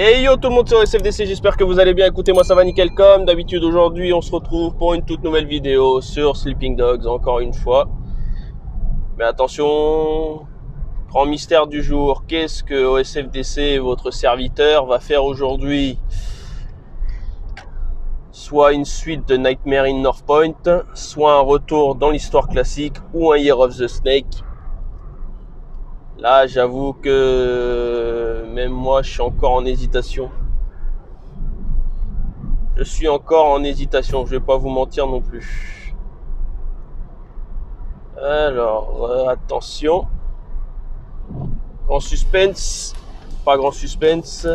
Et yo tout le monde, c'est SFDC, j'espère que vous allez bien. Écoutez, moi ça va nickel comme d'habitude. Aujourd'hui on se retrouve pour une toute nouvelle vidéo sur Sleeping Dogs, encore une fois. Mais attention, grand mystère du jour, qu'est-ce que OSFDC, votre serviteur, va faire aujourd'hui? Soit une suite de Nightmare in North Point, soit un retour dans l'histoire classique ou un Year of the Snake. Là, j'avoue que même moi, je suis encore en hésitation. Je suis encore en hésitation, je vais pas vous mentir non plus. Alors, attention. Grand suspense. Pas grand suspense.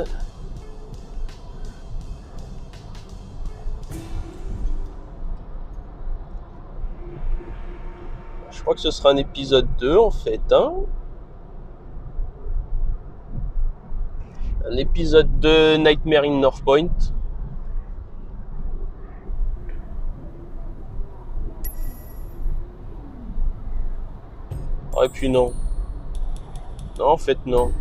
Je crois que ce sera un épisode 2 en fait, hein. Un épisode de Nightmare in North Point. Oh, et puis non. Non, en fait, non.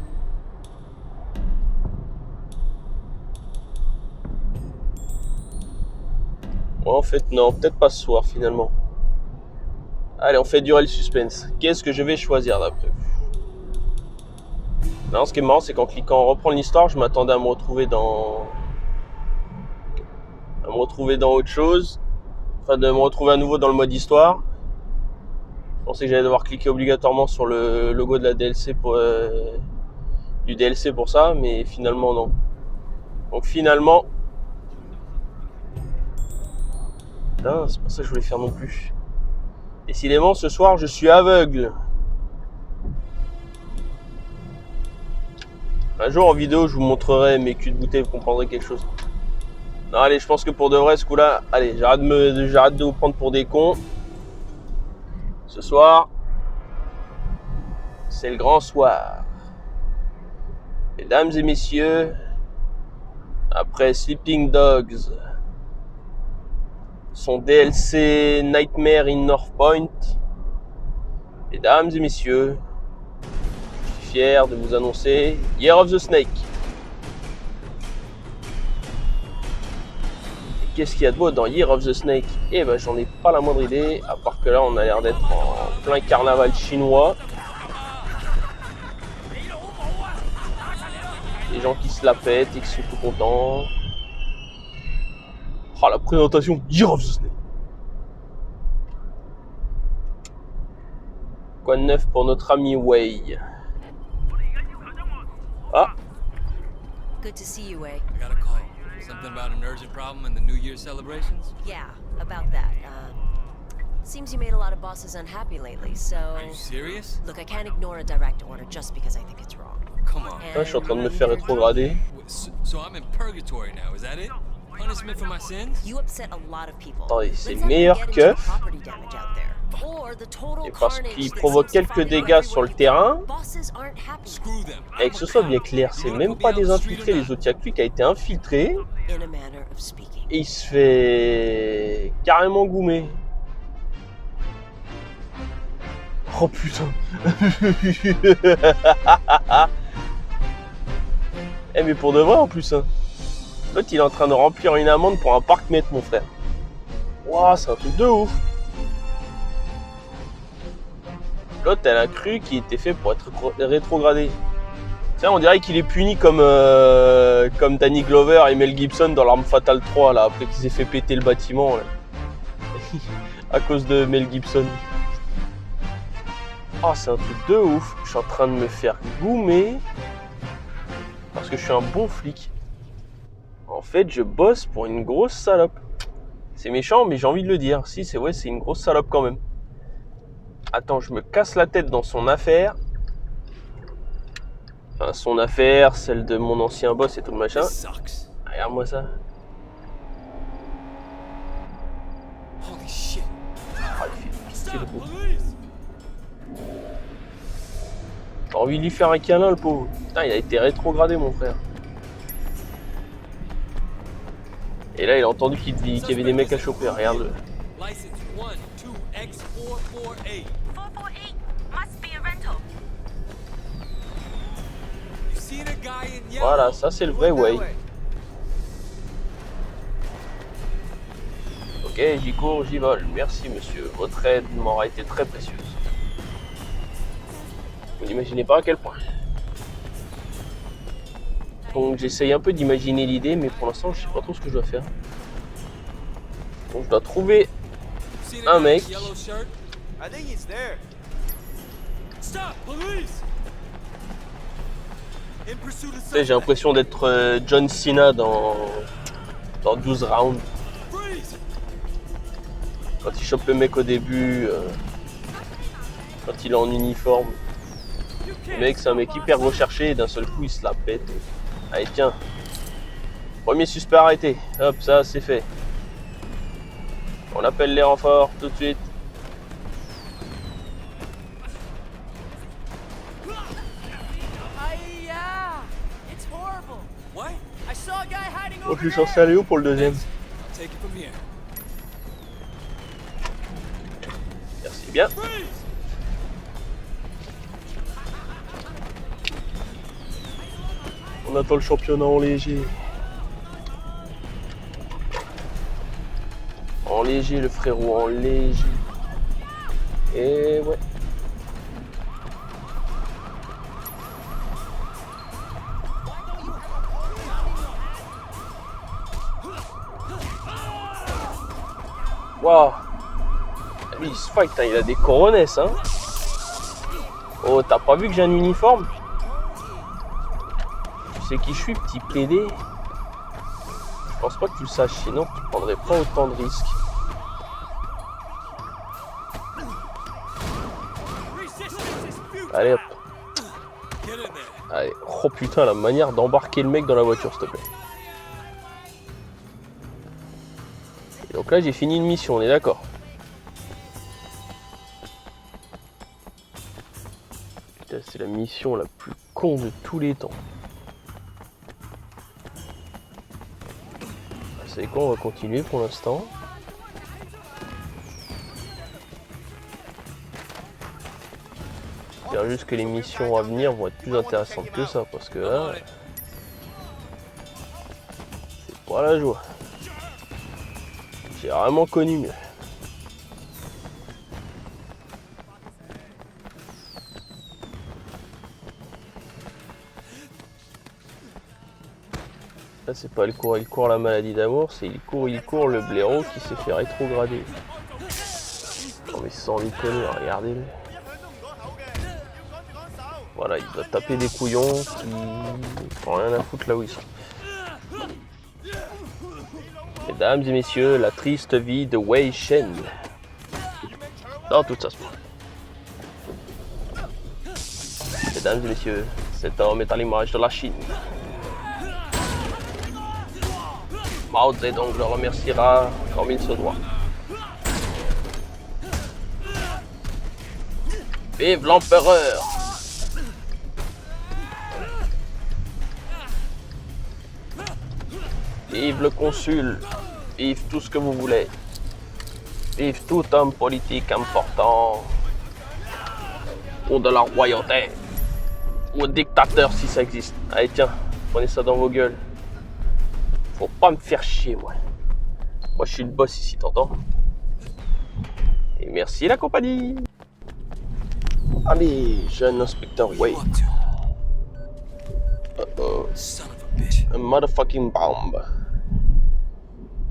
Ouais, en fait, non. Peut-être pas ce soir, finalement. Allez, on fait durer le suspense. Qu'est-ce que je vais choisir, d'après vous? Non, ce qui est marrant, c'est qu'en cliquant reprendre l'histoire, je m'attendais à me retrouver dans... autre chose. Enfin, de me retrouver à nouveau dans le mode histoire. Je pensais que j'allais devoir cliquer obligatoirement sur le logo de la DLC pour, du DLC pour ça, mais finalement non. Donc finalement... Putain, c'est pas ça que je voulais faire non plus. Décidément, ce soir, je suis aveugle. Un jour en vidéo, je vous montrerai mes culs de bouteille, vous comprendrez quelque chose. Non, allez, je pense que pour de vrai, ce coup-là, allez, j'arrête de vous prendre pour des cons. Ce soir, c'est le grand soir. Mesdames et messieurs, après Sleeping Dogs, son DLC Nightmare in North Point, mesdames et messieurs, je suis fier de vous annoncer Year of the Snake. Et qu'est-ce qu'il y a de beau dans Year of the Snake? Eh ben, j'en ai pas la moindre idée, à part que là, on a l'air d'être en plein carnaval chinois. Les gens qui se la pètent et qui sont tout contents. Oh, la présentation Year of the Snake. Quoi de neuf pour notre ami Wei? Ah. Good to see you, Wei. I got a call. Something about an urgent problem in the New Year celebrations? Yeah, about that. Seems you made a lot of bosses unhappy lately, so... Are you serious? Look, I can't ignore a direct order just because I think it's wrong. Come on. Putain, je suis en train de me faire rétrograder. So I'm in purgatory now, is that it? Punishment for my sins? You upset a lot of people. Attendez, c'est Let's le not meilleur get into keuf. property damage out there. Or the total Et parce carnage qu'il that provoque seems to quelques find dégâts sur le terrain. Bosses aren't happy. Screw them. Et que ce soit bien clair, c'est même pas des infiltrés, les autres, il y a que lui qui a été infiltré. In a manner of speaking. Et il se fait carrément goumer. Oh putain. Eh mais pour de vrai en plus hein. L'autre il est en train de remplir une amende pour un parc-mètre mon frère. Waouh, c'est un truc de ouf. L'autre elle a cru qu'il était fait pour être rétrogradé. Tiens, on dirait qu'il est puni comme Danny Glover et Mel Gibson dans l'Arme Fatale 3 là, après qu'ils aient fait péter le bâtiment là. À cause de Mel Gibson. Oh, c'est un truc de ouf. Je suis en train de me faire goumer parce que je suis un bon flic. En fait, je bosse pour une grosse salope. C'est méchant, mais j'ai envie de le dire. Si, c'est ouais, c'est une grosse salope quand même. Attends, je me casse la tête dans son affaire. Enfin, son affaire, celle de mon ancien boss et tout le machin. This sucks. Regarde-moi ça. Holy shit. Ah, il fait pitié, le pauvre. Police! J'ai envie de lui faire un câlin, le pauvre. Putain, il a été rétrogradé, mon frère. Et là, il a entendu qu'il y avait des mecs à choper. Regarde-le. License 1-2-X448. 448 must be a rental. You seen a guy in yellow. Voilà, ça c'est le vrai way. Ok, j'y cours, j'y vole. Merci monsieur, votre aide m'aura été très précieuse. Vous n'imaginez pas à quel point. Donc j'essaye un peu d'imaginer l'idée, mais pour l'instant je sais pas trop ce que je dois faire. Donc je dois trouver Seen un a guy mec. in yellow shirt? I think he's there. Stop, police! In pursuit of Tu sais, j'ai suspect. l'impression d'être John Cena dans 12 rounds. Freeze! Quand il chope le mec au début, quand il est en uniforme. Le mec c'est un mec hyper recherché et d'un seul coup il se la pète. Allez tiens. Premier suspect arrêté. Hop, ça c'est fait. On appelle les renforts tout de suite. It's horrible. What? I saw a guy hiding Oh, over je suis there. censé aller où pour le deuxième? I'll take it from here. Merci bien. Freeze! On attend le championnat en léger. En léger le frérot, en léger. Et ouais. Waouh. Lui il se fight, hein, il a des coronesses hein. Oh, t'as pas vu que j'ai un uniforme? Tu sais qui je suis, petit PD? Je pense pas que tu le saches, sinon tu prendrais pas autant de risques. Allez hop. Get in there. Allez. Oh putain, la manière d'embarquer le mec dans la voiture, s'il te plaît. Et donc là, j'ai fini une mission, on est d'accord? Putain, c'est la mission la plus con de tous les temps. C'est quoi, on va continuer pour l'instant. J'espère juste que les missions à venir vont être plus intéressantes que ça, parce que là, c'est pas la joie. J'ai vraiment connu mieux. Là, c'est pas il court la maladie d'amour, c'est il court le blaireau qui s'est fait rétrograder. Non mais sans déconner, regardez-le. Voilà, il doit taper des couillons qui n'ont rien à foutre là où ils sont. Mesdames et messieurs, la triste vie de Wei Shen. Dans toute sa splendeur. Mesdames et messieurs, cet homme est à l'image de la Chine. Mao Zedong le remerciera comme il se doit. Vive l'empereur! Vive le consul! Vive tout ce que vous voulez! Vive tout homme politique important! Ou de la royauté! Ou dictateur si ça existe! Allez tiens, prenez ça dans vos gueules! Faut pas me faire chier moi! Moi je suis le boss ici, t'entends? Et merci la compagnie! Allez, jeune inspecteur Wade. Uh-oh. Son of a bitch. Un motherfucking bomb.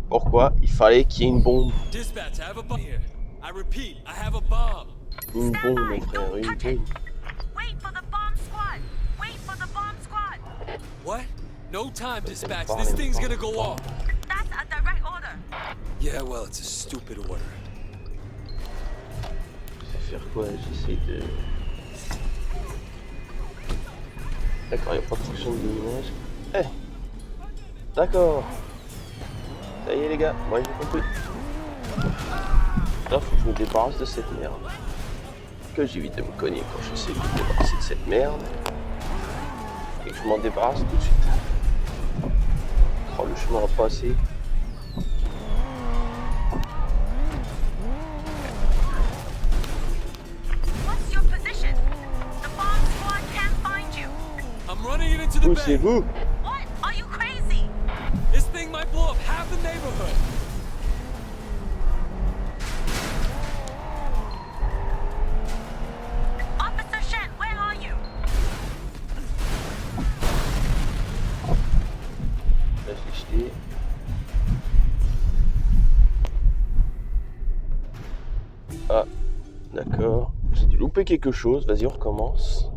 Pourquoi il fallait qu'il y ait une bombe? Dispatch, I have a bomb here. I repeat, I have a bomb. Une bombe, mon frère, une bombe. Wait for the bomb squad! Wait for the bomb squad! What? No time, dispatch. This thing's gonna go off. That's a direct order. Yeah, well, it's a stupid order. Je vais faire quoi? J'essaie de... D'accord, il n'y a pas de fonction de déminage. Eh! D'accord! Ça y est les gars, moi j'ai compris. Là, faut que je me débarrasse de cette merde. Que j'évite de me cogner quand je sais que je me débarrasser de cette merde. Et que je m'en débarrasse tout de suite. Oh, le chemin va pas assez. What's your position? The bomb squad can't find you. I'm I'm running it into the bay. Poussez-vous. What? Are you crazy? This thing might blow up half the neighborhood. Officer Shen, where are you? Là, je l'ai jeté. Ah, d'accord. J'ai dû louper quelque chose. Vas-y, on recommence.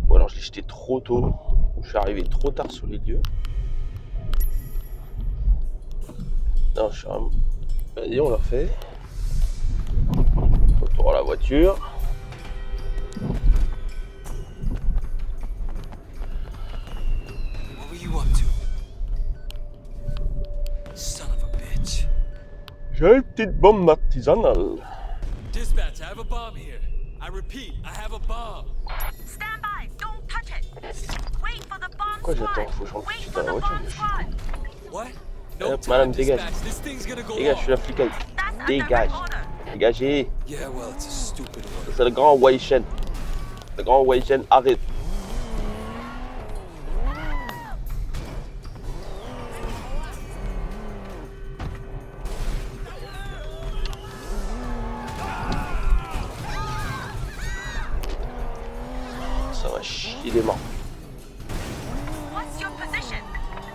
Ou alors je l'ai jeté trop tôt. Ou je suis arrivé trop tard sur les lieux. Non, je suis vraiment... Vas-y, on l'a fait. Retour à la voiture. What were you up to? Son of a bitch. J'ai une petite bombe artisanale. Dispatch, I have a bomb here. I repeat, I have a bomb. Stand by. Don't touch it. Wait for the bomb Pourquoi squad. j'attends? Faut que je rentre Wait tout de suite for dans la the voiture. bomb squad. What? Hop, time, madame, dégage. dispatch. This thing's gonna go Dégage, je suis off. la flic. That's a Dégage. direct order. Dégagez. Yeah, well, it's a stupid order. C'est le grand Wei Shen. Le grand Wei Shen, arrête. Ça va chier des morts. What's your position?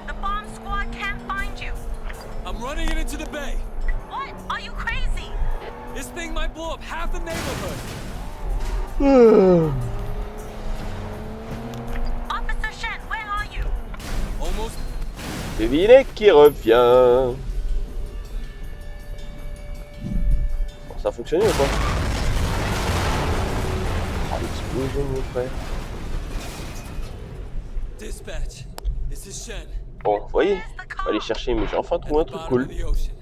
The bomb squad can't find you. I'm running it into the bay. What? Are you crazy? This thing might blow up half the neighborhood. Officer Shen, where are you? Almost. Devinez qui revient. Bon, ça a fonctionné ou pas? Ah, l'explosion, mon frère. Dispatch, this is Shen. Bon, vous voyez, on va aller chercher, mais j'ai enfin At trouvé un the truc bottom cool. of the ocean.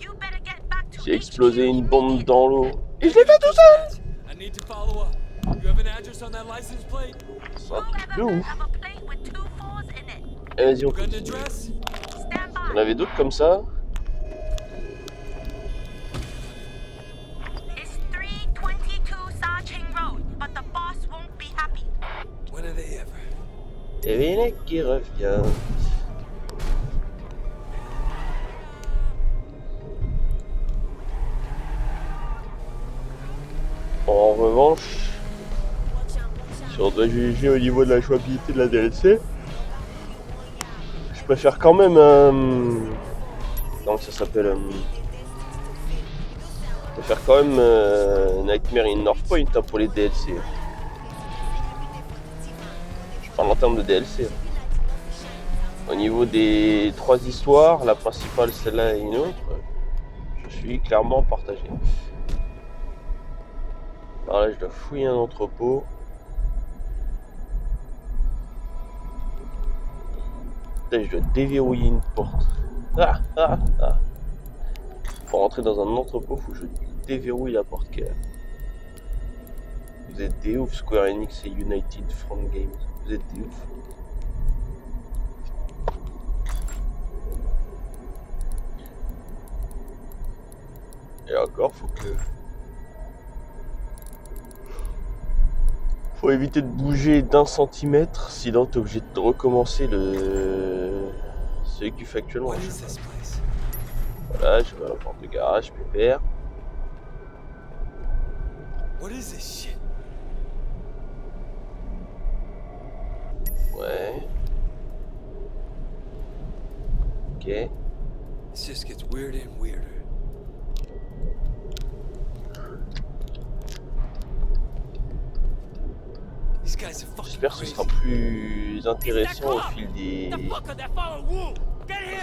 You better get back to J'ai explosé HQ une bombe immediately. dans l'eau. Et je l'ai fait tout seul! Dispatch, I need to follow up. You have an address on that license plate? C'est un We'll truc de ever ouf. have a plate with 2 4s in it. Et vas-y, on Got an continue. address? Stand On by. avait d'autres comme ça. It's 322 Sa-Ching Road, but the boss won't be happy. When are they ever? Devinez qui revient. En revanche, si on doit juger au niveau de la jouabilité de la DLC, je préfère quand même comment ça s'appelle je préfère quand même Nightmare in North Point hein, pour les DLC. Je parle en termes de DLC. Au niveau des 3 histoires, la principale, celle-là et une autre, je suis clairement partagé. Alors là, je dois fouiller un entrepôt. Là, je dois déverrouiller une porte. Pour rentrer dans un entrepôt, il faut que je déverrouille la porte qui est là. Vous êtes des ouf, Square Enix et United Front Games. Vous êtes des ouf. Et encore, faut éviter de bouger d'1 centimètre, sinon t'es obligé de recommencer celui que tu fais actuellement. What is this place? Voilà, je vais à la porte de garage, pépère. What is this shit? Ouais. Ok. This just gets weirder and weirder. These guys are fucking J'espère que ce crazy. sera plus intéressant au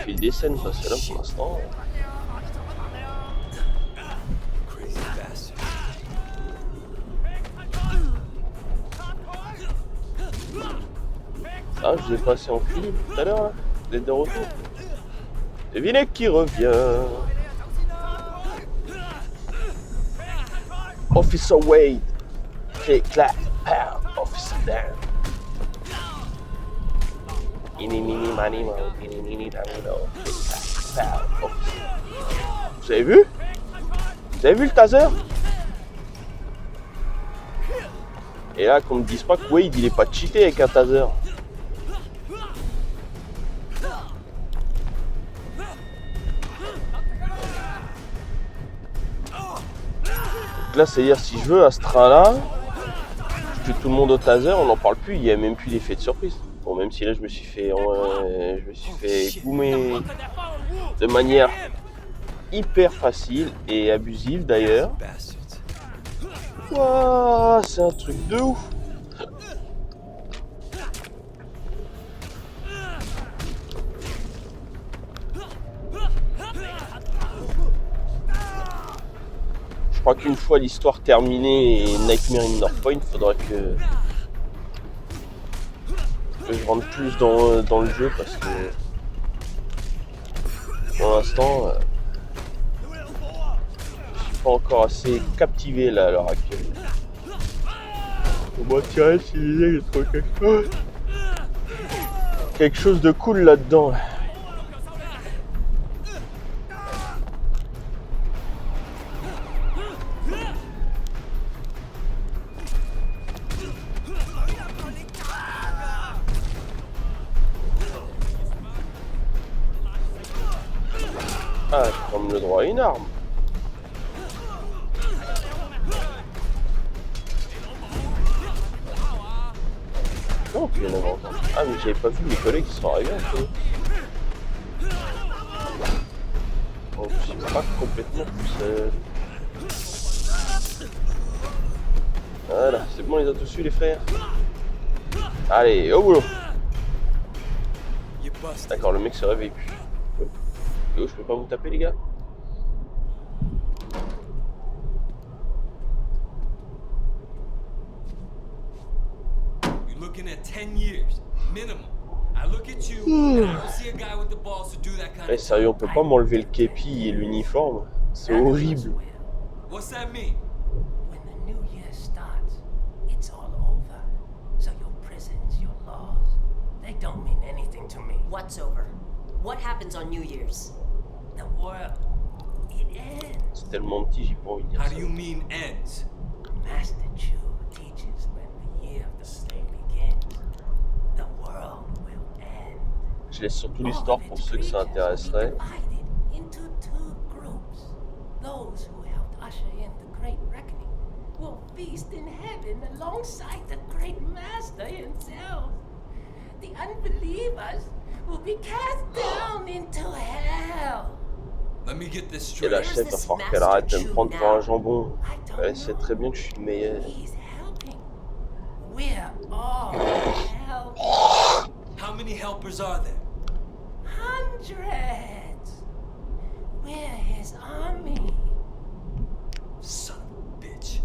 fil des scènes, parce que là pour l'instant. Crazy bastard. Ah, je vous ai passé en film tout à l'heure là. Vous êtes de retour. Devinez qui revient. Officer Wade. Click, clap, pow. Officer down. Ini, mini, mani, mo. Ini, mini, mani, mo. Click, clap, pow. Officer. Vous avez vu? Vous avez vu le taser? Et là, qu'on me dise pas que Wade, il est pas cheaté avec un taser. Donc là, c'est-à-dire, si je veux, à ce train-là, je tue tout le monde au taser, on n'en parle plus, il n'y a même plus l'effet de surprise. Bon, même si là, je me suis fait goumer de manière hyper facile et abusive d'ailleurs. Wow, c'est un truc de ouf. Je crois qu'une fois l'histoire terminée et Nightmare in North Point, faudra que je rentre plus dans le jeu parce que pour l'instant je suis pas encore assez captivé là à l'heure actuelle. On va tirer si il trouve quelque chose de cool là-dedans. Ah, je prends le droit à une arme. Non, puis il y en avait encore. Ah, mais j'avais pas vu mes collègues qui sont arrivés un peu. Donc, je suis pas complètement tout seul. Voilà, c'est bon, ils ont tous eu les frères. Allez, au boulot. D'accord, le mec se réveille plus. Je peux pas vous taper les gars. You're looking at 10 years minimum. I look at you and I don't see a guy with the balls to do that kind Eh of sérieux, on peut pas m'enlever le képi et l'uniforme. C'est horrible. What's that mean? When the new year starts, it's all over. So your prisons, your laws, they don't mean anything to me. What's over? What happens on New Year's? The world, it ends. C'est tellement petit, j'ai pas envie de dire How ça. do you mean ends? Master Chu teaches when the year of the snake begins, the world will end. Je laisse surtout l'histoire pour ceux que ça intéresserait. Divided into two groups. Those who helped usher in the great reckoning will feast in heaven alongside the great master himself. The unbelievers will be cast down into hell. Let me get this Et straight. la chef, il va falloir qu'elle arrête de me prendre pour un jambon. Elle sait très bien que je suis le meilleur. He's helping. We're all helping. How many helpers are there? Hundreds. We're his army. Son of a bitch.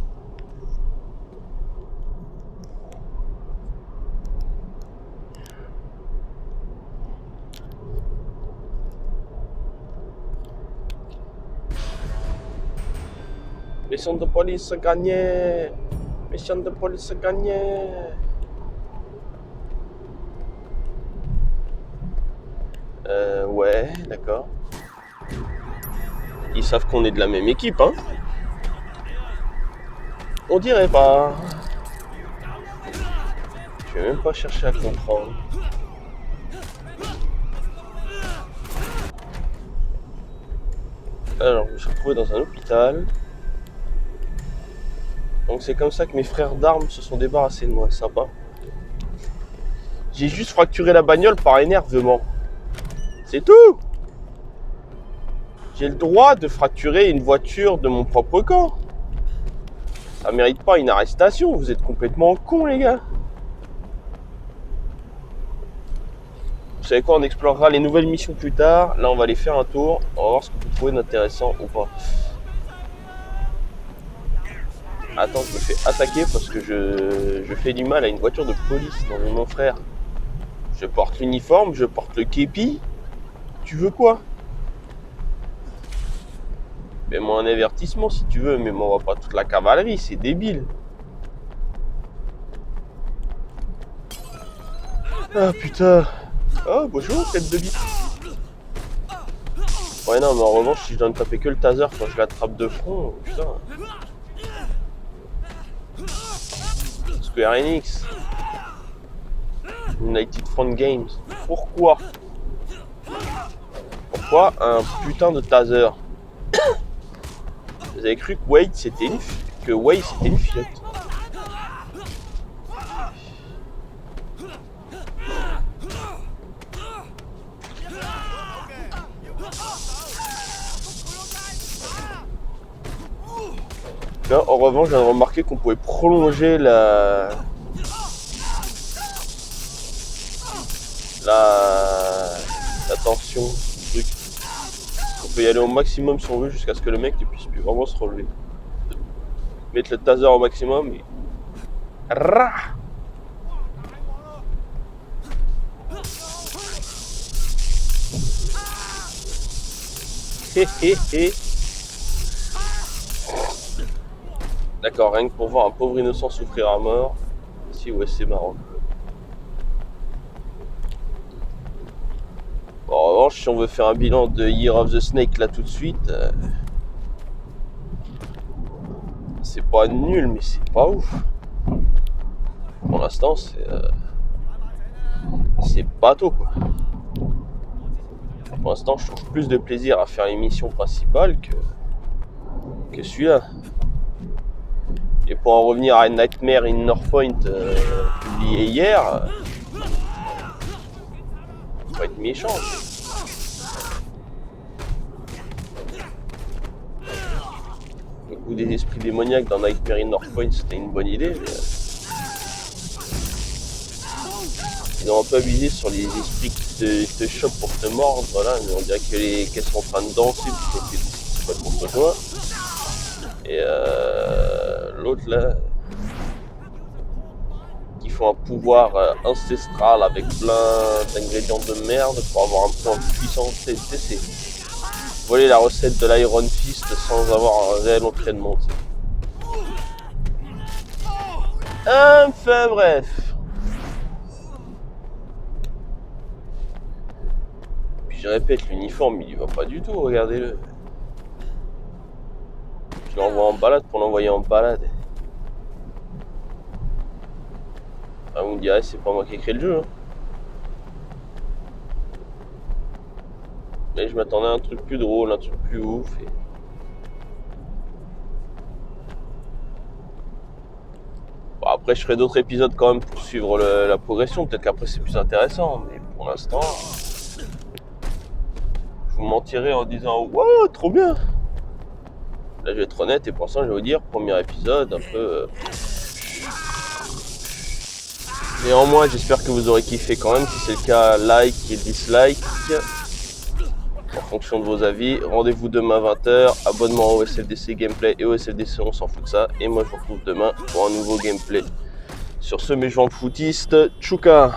Mission de police gagnée. Mission de police gagnée. Ouais, d'accord. Ils savent qu'on est de la même équipe, hein. On dirait pas. Je vais même pas chercher à comprendre. Alors, je me suis retrouvé dans un hôpital. Donc c'est comme ça que mes frères d'armes se sont débarrassés de moi, sympa. J'ai juste fracturé la bagnole par énervement. C'est tout. J'ai le droit de fracturer une voiture de mon propre camp. Ça mérite pas une arrestation, vous êtes complètement cons les gars. Vous savez quoi, on explorera les nouvelles missions plus tard. Là on va aller faire un tour, on va voir ce qu'on peut trouver d'intéressant ou pas. Attends, je me fais attaquer parce que je fais du mal à une voiture de police dans mon frère. Je porte l'uniforme, je porte le képi. Tu veux quoi? Mets-moi un avertissement si tu veux, mais m'envoie pas toute la cavalerie, c'est débile. Ah putain. Oh bonjour, tête de bite. Ouais non, mais en revanche, si je dois me taper que le taser quand je l'attrape de front, putain. Square Enix. United Front Games. Pourquoi un putain de taser? Vous avez cru que Wade c'était une fillette. Là, en revanche, je viens de remarquer qu'on pouvait prolonger la tension du truc. On peut y aller au maximum si on veut jusqu'à ce que le mec ne puisse plus vraiment se relever. Mettre le taser au maximum et... D'accord, rien que pour voir un pauvre innocent souffrir à mort. Si, ouais, c'est marrant. Bon, en revanche, si on veut faire un bilan de Year of the Snake là tout de suite, c'est pas nul, mais c'est pas ouf. Pour l'instant, c'est bateau quoi. Pour l'instant, je trouve plus de plaisir à faire l'émission principale que celui-là. Et pour en revenir à Nightmare in Northpoint publié hier, faut être méchant. Le coup des esprits démoniaques dans Nightmare in Northpoint, c'était une bonne idée. Mais, ils ont un peu abusé sur les esprits qui te chopent pour te mordre. Voilà, mais on dirait qu'elles sont en train de danser plutôt que c'est pas contre toi. Et l'autre là, qui font un pouvoir ancestral avec plein d'ingrédients de merde pour avoir un point puissant. C'est voler la recette de l'Iron Fist sans avoir un réel entraînement. Enfin bref. Puis je répète, l'uniforme il y va pas du tout, regardez-le. Je l'envoie en balade pour l'envoyer en balade. Ah, vous me direz, c'est pas moi qui ai créé le jeu. Hein. Mais je m'attendais à un truc plus drôle, un truc plus ouf. Et... Bon, après, je ferai d'autres épisodes quand même pour suivre la progression. Peut-être qu'après, c'est plus intéressant. Mais pour l'instant, je vous mentirai en disant « Wow, trop bien !» Là, je vais être honnête et pour l'instant, je vais vous dire, premier épisode, un peu... Néanmoins, j'espère que vous aurez kiffé quand même. Si c'est le cas, like et dislike. En fonction de vos avis. Rendez-vous demain 20h. Abonnement au SFDC Gameplay et au SFDC, on s'en fout de ça. Et moi, je vous retrouve demain pour un nouveau gameplay. Sur ce, mes gens footiste, tchouka!